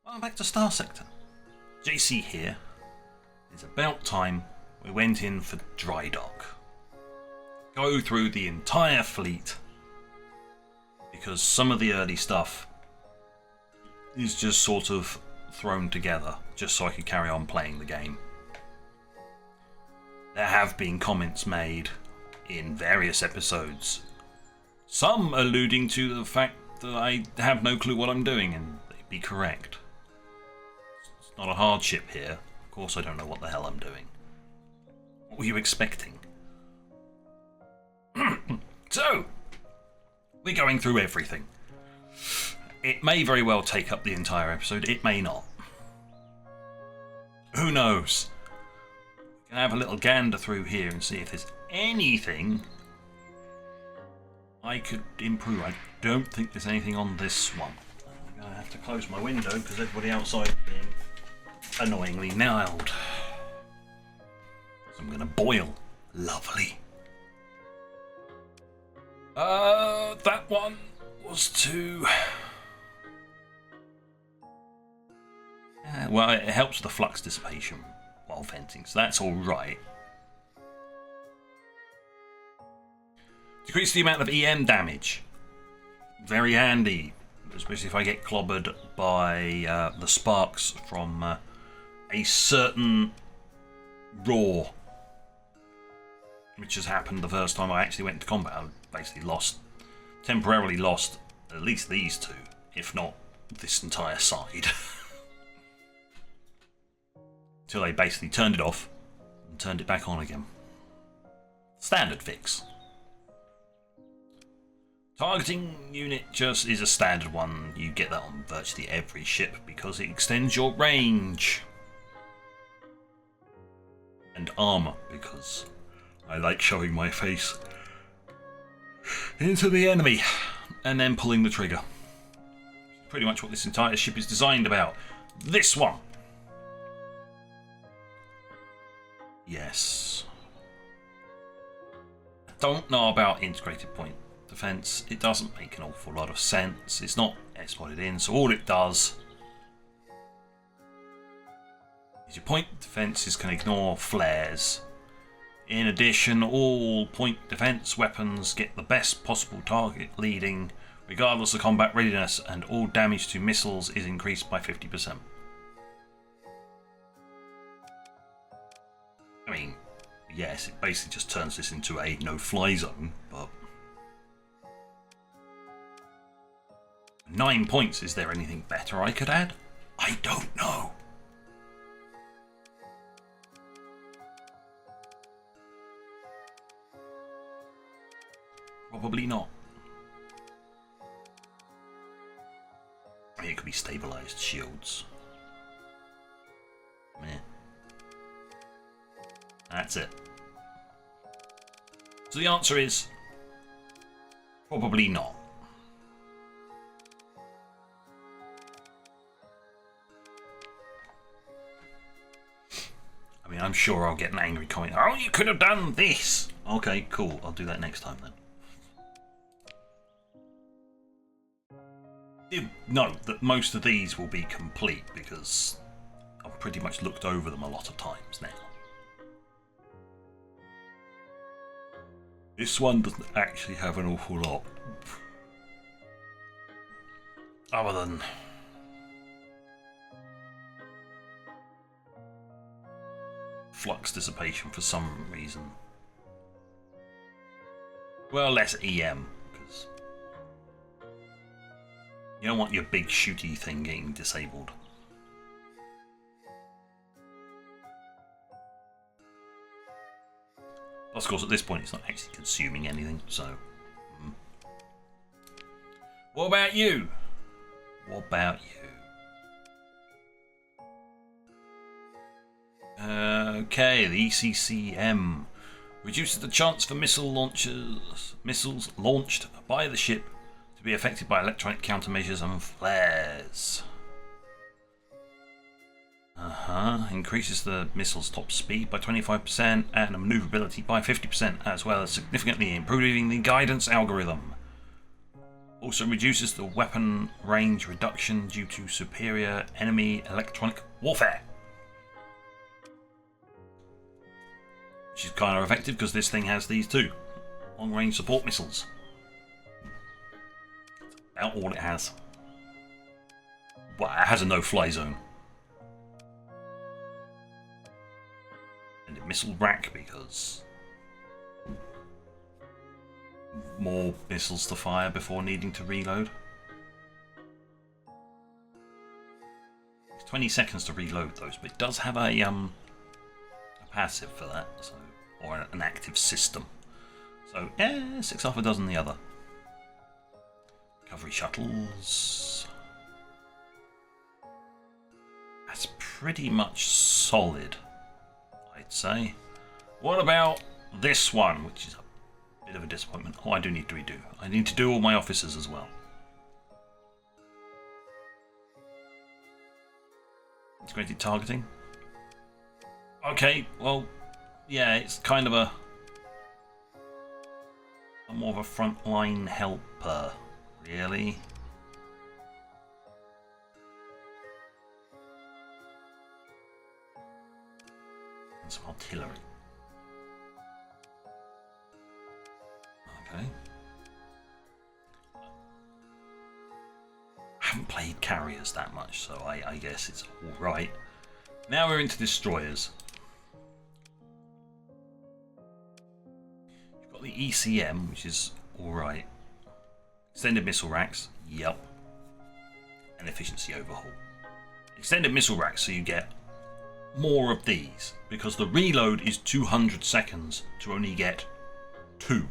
Welcome back to Starsector. JC here. It's about time we went in for dry dock. Go through the entire fleet, because some of the early stuff is just sort of thrown together just so I could carry on playing the game. There have been comments made in various episodes, some alluding to the fact that I have no clue what I'm doing, and they'd be correct. It's not a hardship here. Of course I don't know what the hell I'm doing. What were you expecting? So, we're going through everything. It may very well take up the entire episode, it may not. Who knows? We can have a little gander through here and see if there's anything I could improve. I don't think there's anything on this one. I'm going to have to close my window because everybody outside is being annoyingly nailed. So I'm going to boil. Lovely. That one was to... well, it helps with the flux dissipation while venting, so that's alright. Decrease the amount of EM damage. Very handy, especially if I get clobbered by the sparks from a certain roar, which has happened the first time I actually went into combat. I basically temporarily lost at least these two, if not this entire side. Until they basically turned it off and turned it back on again. Standard fix. Targeting unit just is a standard one. You get that on virtually every ship because it extends your range. And armor, because I like showing my face into the enemy and then pulling the trigger. Pretty much what this entire ship is designed about. This one. Yes. I don't know about integrated point defense. It doesn't make an awful lot of sense. It's not exported in, so all it does is your point defenses can ignore flares. In addition, all point defense weapons get the best possible target leading regardless of combat readiness, and all damage to missiles is increased by 50%. I mean, yes, it basically just turns this into a no-fly zone, but 9 points, is there anything better I could add? I don't know. Probably not. I mean, it could be stabilized shields. Meh. That's it. So the answer is probably not. I mean, I'm sure I'll get an angry comment. Oh, you could have done this. Okay, cool. I'll do that next time then. Do note that most of these will be complete because I've pretty much looked over them a lot of times now. This one doesn't actually have an awful lot. Other than flux dissipation for some reason. Well, less EM, because you don't want your big shooty thing getting disabled. Of course, at this point, it's not actually consuming anything, so... What about you? What about you? Okay, the ECCM reduces the chance for missiles launched by the ship to be affected by electronic countermeasures and flares. Increases the missile's top speed by 25% and maneuverability by 50%, as well as significantly improving the guidance algorithm. Also reduces the weapon range reduction due to superior enemy electronic warfare. Which is kind of effective because this thing has these two long-range support missiles. About all it has. Well, it has a no-fly zone. And a missile rack because more missiles to fire before needing to reload. It's 20 seconds to reload those, but it does have a passive for that, so, or an active system. So, 6 half a dozen the other. Recovery shuttles. That's pretty much solid, I'd say. What about this one, which is a bit of a disappointment? Oh, I do need to redo. I need to do all my officers as well. Integrated targeting. Okay, well, yeah, it's kind of a more of a frontline helper, really. And some artillery. Okay. I haven't played carriers that much, so I guess it's alright. Now we're into destroyers. You've got the ECM, which is alright. Extended missile racks, yep. And efficiency overhaul. Extended missile racks, so you get more of these, because the reload is 200 seconds to only get 2.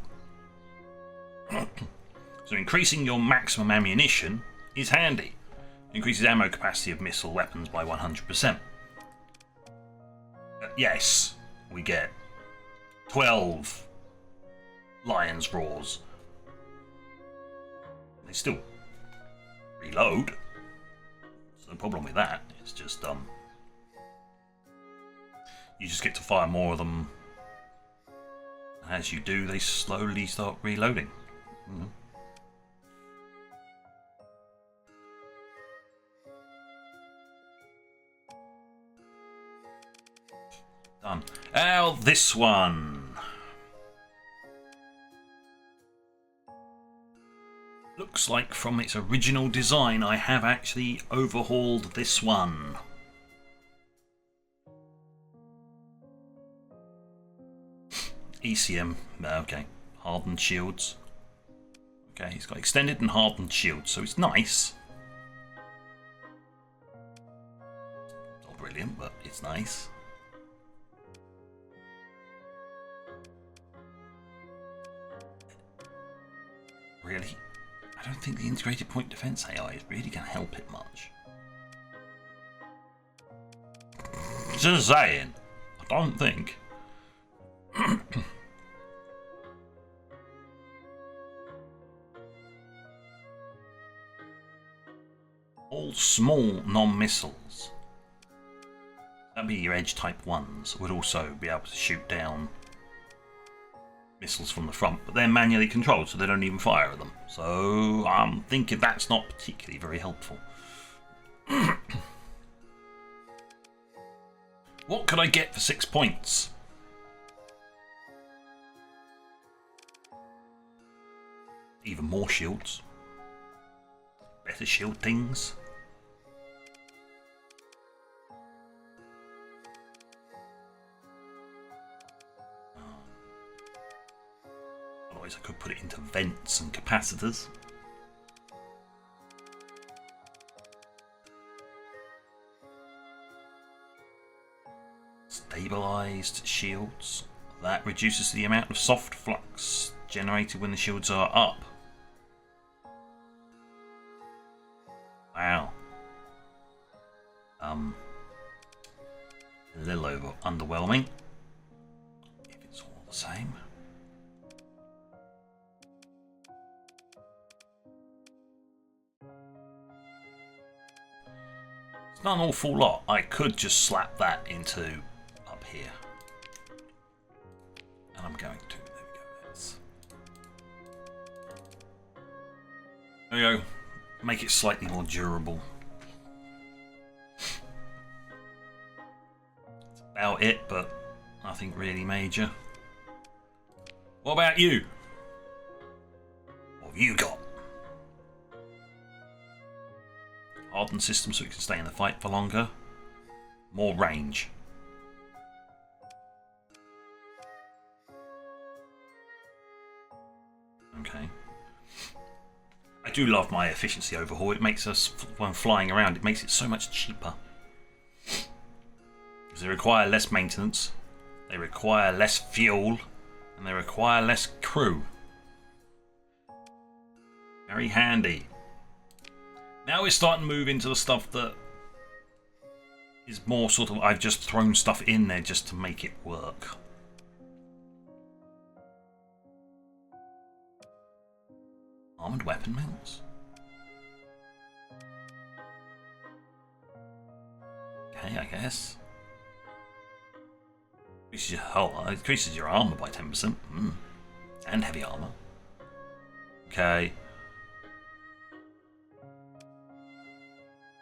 So increasing your maximum ammunition is handy. Increases ammo capacity of missile weapons by 100%. Yes, we get 12 Lion's Roars. They still reload. There's no problem with that. It's just you just get to fire more of them. As you do, they slowly start reloading. Done. Now this one. Looks like from its original design I have actually overhauled this one. ECM, okay. Hardened shields. Okay, it's got extended and hardened shields, so it's nice. Not brilliant, but it's nice. Really? I don't think the integrated point defense AI is really going to help it much. Just saying. I don't think. All small non-missiles, that'd be your edge type ones, would also be able to shoot down missiles from the front, but they're manually controlled, so they don't even fire at them. So I'm thinking that's not particularly very helpful. What could I get for 6 points? Even more shields. Better shield things. Otherwise I could put it into vents and capacitors. Stabilized shields. That reduces the amount of soft flux generated when the shields are up. Wow. A little underwhelming. If it's all the same. It's not an awful lot. I could just slap that into up here. And I'm going to. There we go. There we go. Make it slightly more durable. That's about it, but nothing really major. What about you? What have you got? Hardened system so we can stay in the fight for longer. More range. Okay. I do love my efficiency overhaul. It makes us, when flying around, it makes it so much cheaper. Because they require less maintenance, they require less fuel, and they require less crew. Very handy. Now we're starting to move into the stuff that is more sort of, I've just thrown stuff in there just to make it work. Armoured weapon mounts? Okay, I guess. Increases your armour by 10%. And heavy armour. Okay.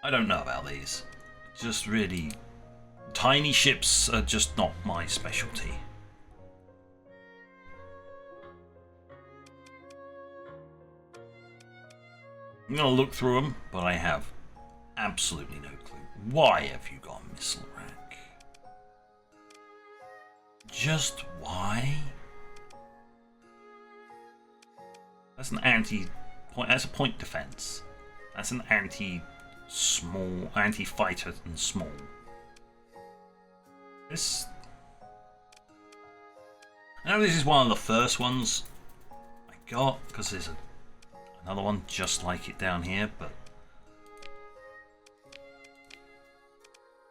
I don't know about these. Just really... Tiny ships are just not my specialty. I'm going to look through them, but I have absolutely no clue. Why have you got a missile rack? Just why? That's an anti-point. That's a point defense. That's an anti-fighter and small. This. I know this is one of the first ones I got because there's another one just like it down here, but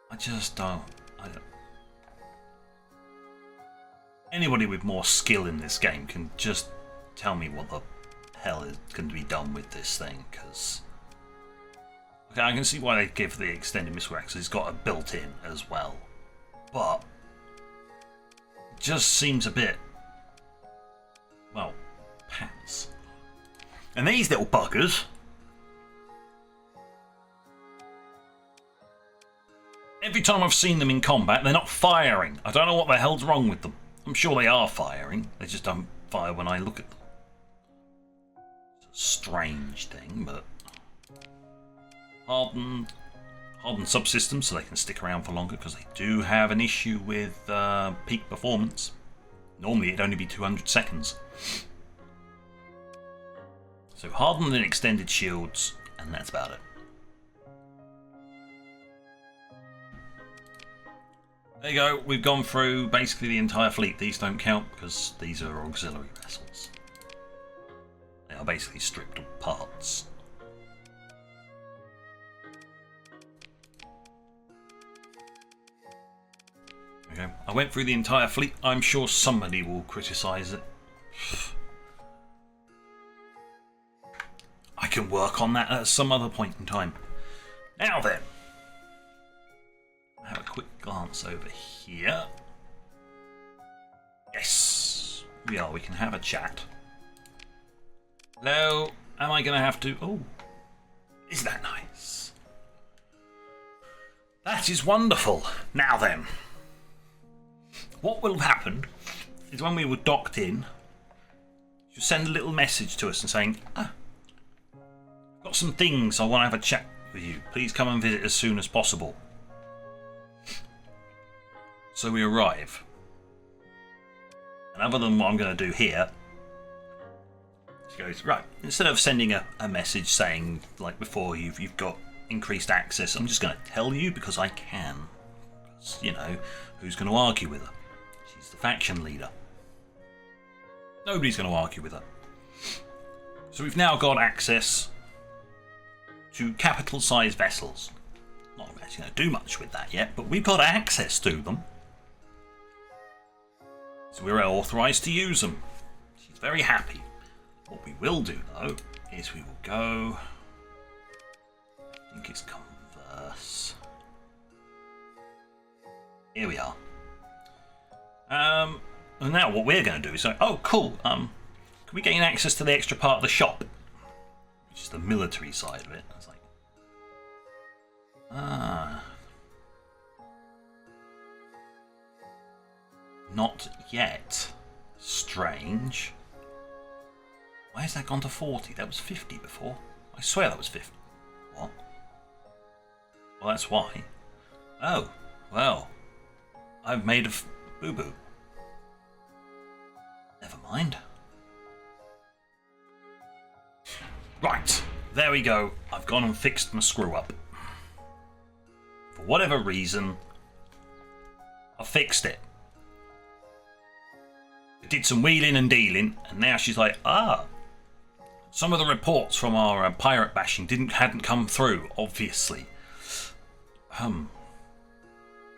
I just don't. Anybody with more skill in this game can just tell me what the hell is going to be done with this thing, because okay, I can see why they give the extended missile rack, because it's got a built-in as well, but it just seems a bit, well, pants. And these little buggers, every time I've seen them in combat, they're not firing. I don't know what the hell's wrong with them. I'm sure they are firing. They just don't fire when I look at them. It's a strange thing, but hardened subsystems so they can stick around for longer, because they do have an issue with peak performance. Normally it'd only be 200 seconds. So hardened and extended shields, and that's about it. There you go, we've gone through basically the entire fleet. These don't count because these are auxiliary vessels. They are basically stripped of parts. Okay, I went through the entire fleet. I'm sure somebody will criticise it. I can work on that at some other point in time. Now then, have a quick glance over here. Yes, we are. We can have a chat. Hello, am I going to have to... Oh, is that nice? That is wonderful. Now then, what will have happened is when we were docked in, you send a little message to us and saying, got some things I want to have a chat with you. Please come and visit as soon as possible. So we arrive. And other than what I'm going to do here, she goes, right, instead of sending a message saying, like before, you've got increased access, I'm just going to tell you because I can. Because, you know, who's going to argue with her? She's the faction leader. Nobody's going to argue with her. So we've now got access to capital-sized vessels. Not actually going to do much with that yet, but we've got access to them. So we're authorised to use them. She's very happy. What we will do, though, is we will go... I think it's converse. Here we are. And now what we're going to do is say, oh, cool, can we gain access to the extra part of the shop? which is the military side of it. It's like, not yet. Strange. Why has that gone to 40? That was 50 before. I swear that was 50. What? Well, that's why. Oh, well. I've made a boo-boo. Never mind. Right, there we go. I've gone and fixed my screw-up. For whatever reason, I fixed it. I did some wheeling and dealing, and now she's like, some of the reports from our pirate bashing hadn't come through, obviously.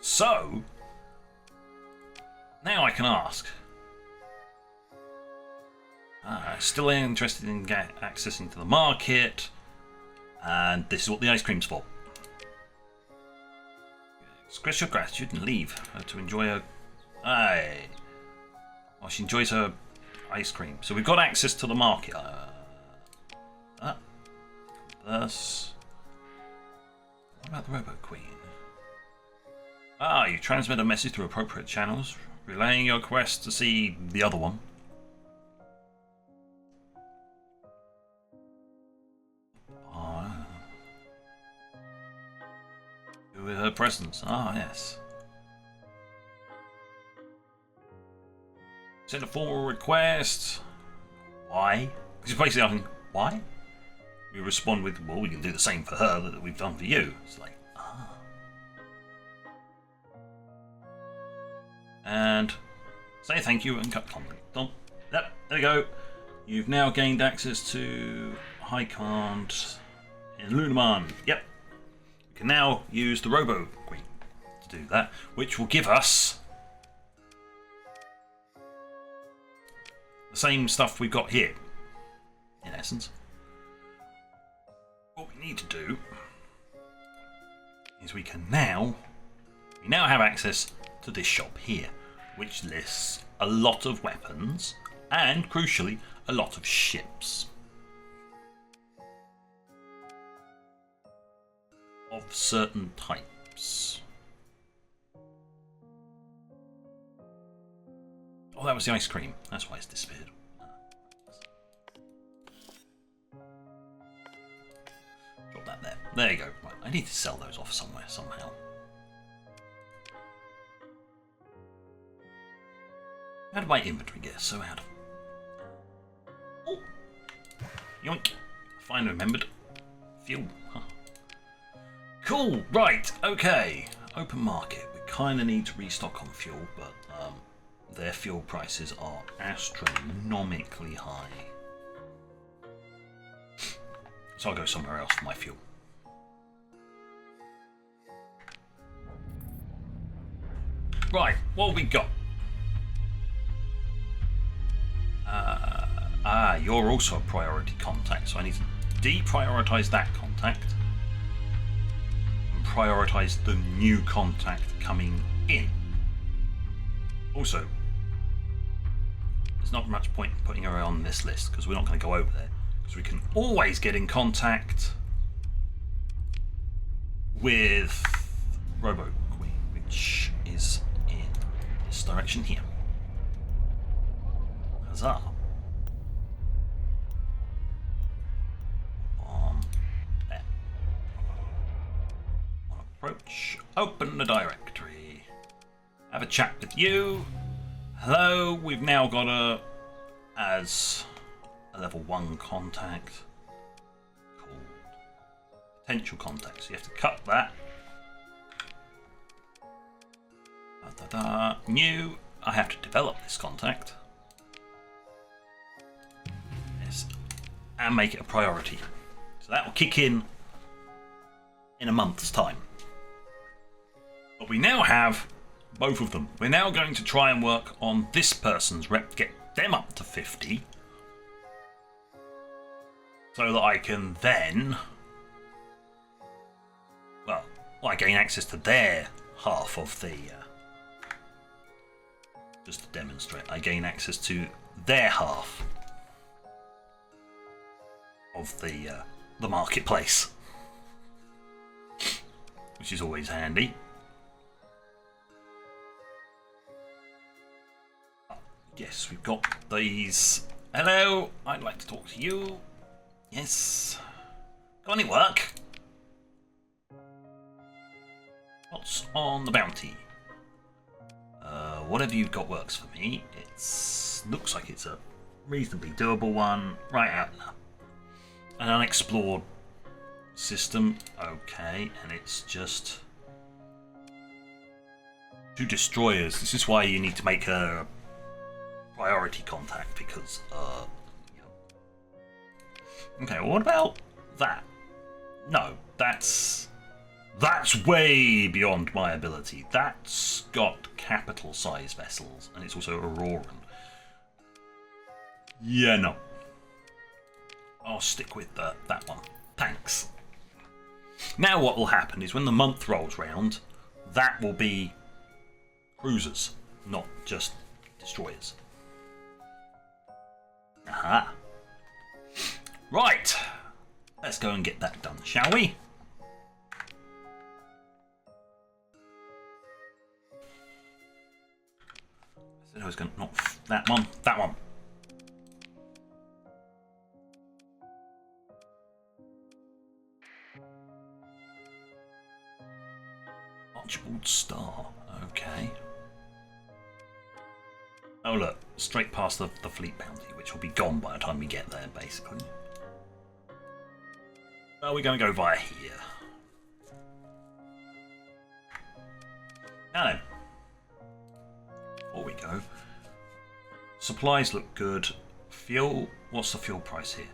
So now I can ask. Still interested in accessing to the market, and this is what the ice cream's for. Express your gratitude and leave to enjoy her. Well, she enjoys her ice cream. So we've got access to the market. Thus, what about the Robo Queen? You transmit a message through appropriate channels, relaying your quest to see the other one. With her presence. Yes. Send a formal request. Why? Because basically asking, why? We respond with, well, we can do the same for her that we've done for you. It's like, And say thank you and cut contact. Yep, there we go. You've now gained access to High Command in Lunaman. Yep. We can now use the Robo Queen to do that, which will give us the same stuff we've got here, in essence. What we need to do is we now have access to this shop here, which lists a lot of weapons and, crucially, a lot of ships of certain types. Oh, that was the ice cream. That's why it's disappeared. Drop that there. There you go. Right, I need to sell those off somewhere, somehow. How did my inventory get so out of... Oh! Yoink! Finally remembered. Fuel. Huh. Cool! Right, okay. Open market. We kind of need to restock on fuel, but their fuel prices are astronomically high. So I'll go somewhere else for my fuel. Right, what have we got? You're also a priority contact, so I need to deprioritize that contact and prioritize the new contact coming in. Also, there's not much point in putting her on this list because we're not going to go over there, because we can always get in contact with Robo Queen, which is in this direction here. Huzzah. There. Approach. Open the directory. Have a chat with you. Hello. We've now got her as a level 1 contact called potential contact. So you have to cut that. New. I have to develop this contact. And make it a priority. So that will kick in a month's time. But we now have both of them. We're now going to try and work on this person's rep, get them up to 50, so that I can then, well, I gain access to their half of the, just to demonstrate, I gain access to their half of the the marketplace, which is always handy. Yes, we've got these. Hello, I'd like to talk to you. Yes. Got any work? What's on the bounty? Whatever you've got works for me. It looks like it's a reasonably doable one. Right out now. An unexplored system. Okay, and it's just 2 destroyers. This is why you need to make a priority contact, because okay, well, what about that? No, that's way beyond my ability. That's got capital size vessels, and it's also Auroran. Yeah, no. I'll stick with that one. Thanks. Now what will happen is when the month rolls round, that will be cruisers, not just destroyers. Aha. Right. Let's go and get that done, shall we? I said I was going to not that one. That one. Archibald Star. Okay. Oh look, straight past the fleet bounty, which will be gone by the time we get there, basically. Well, we're going to go via here. Now then, before we go, supplies look good. Fuel, what's the fuel price here?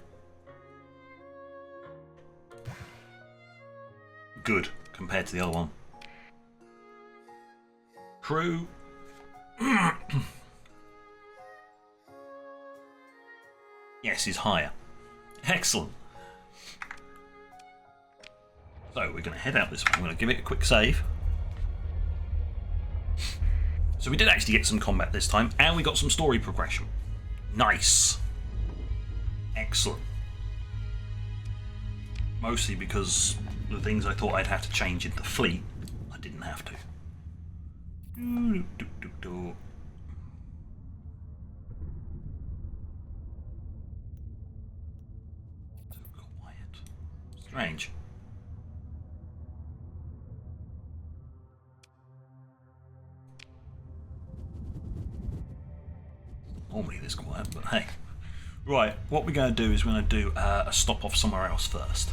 Good, compared to the other one. Crew. Yes, is higher. Excellent. So we're going to head out this way. I'm going to give it a quick save. So we did actually get some combat this time, and we got some story progression. Nice. Excellent. Mostly because the things I thought I'd have to change in the fleet, I didn't have to. Strange. Normally this quiet, but hey. Right, what we're going to do is we're going to do a stop off somewhere else first.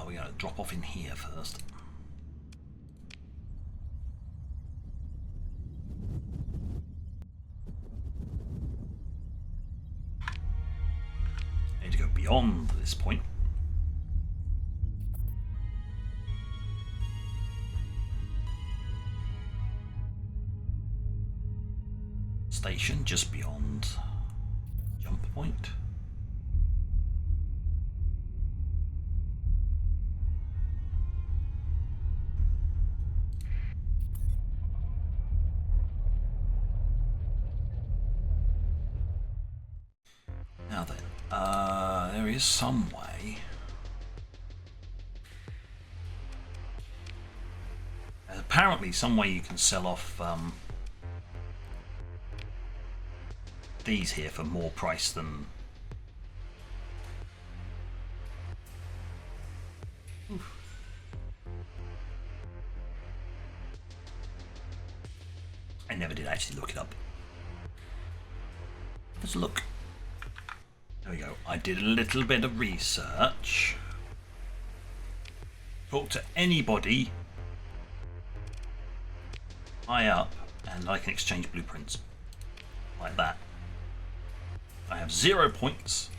We're going to drop off in here first. Need to go beyond this point. Station just beyond jump point. Now then, there is some way. There's apparently some way you can sell off these here for more price than. Oof. I never did actually look it up. Let's look. There we go. I did a little bit of research. Talk to anybody high up and I can exchange blueprints. Like that. I have 0 points.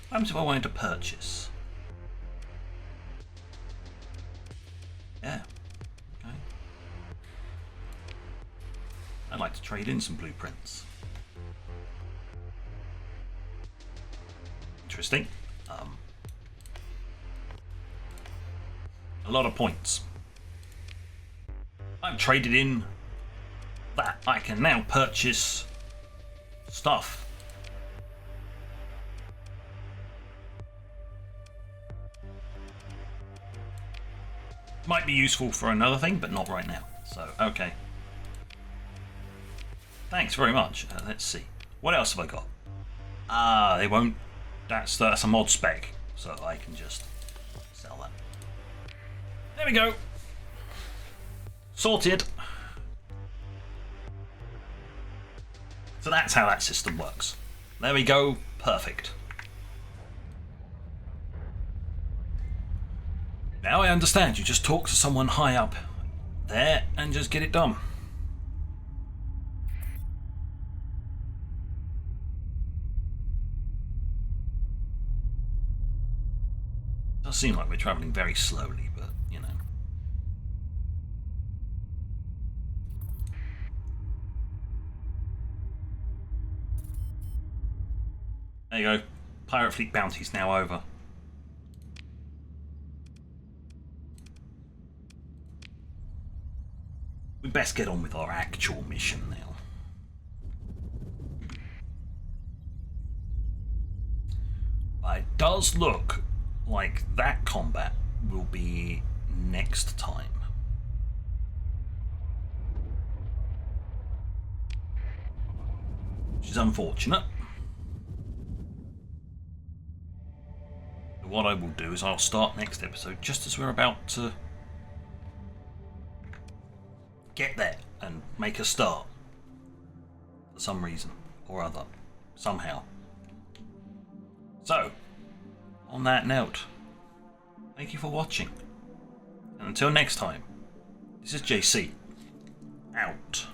What happens if I wanted to purchase? Yeah. Okay. I'd like to trade in some blueprints. Interesting. A lot of points. I've traded in that. I can now purchase stuff. Might be useful for another thing, but not right now. So, okay. Thanks very much. Let's see. What else have I got? Ah, they won't... That's a mod spec, so I can just sell that. There we go. Sorted. So that's how that system works. There we go. Perfect. Now I understand. You just talk to someone high up there and just get it done. Does seem like we're travelling very slowly, but you know. There you go. Pirate Fleet bounty's now over. We best get on with our actual mission now. But it does look like that combat will be next time. Which is unfortunate. But what I will do is I'll start next episode just as we're about to get there and make a start. For some reason or other. Somehow. So, on that note, thank you for watching. And until next time, this is JC. Out.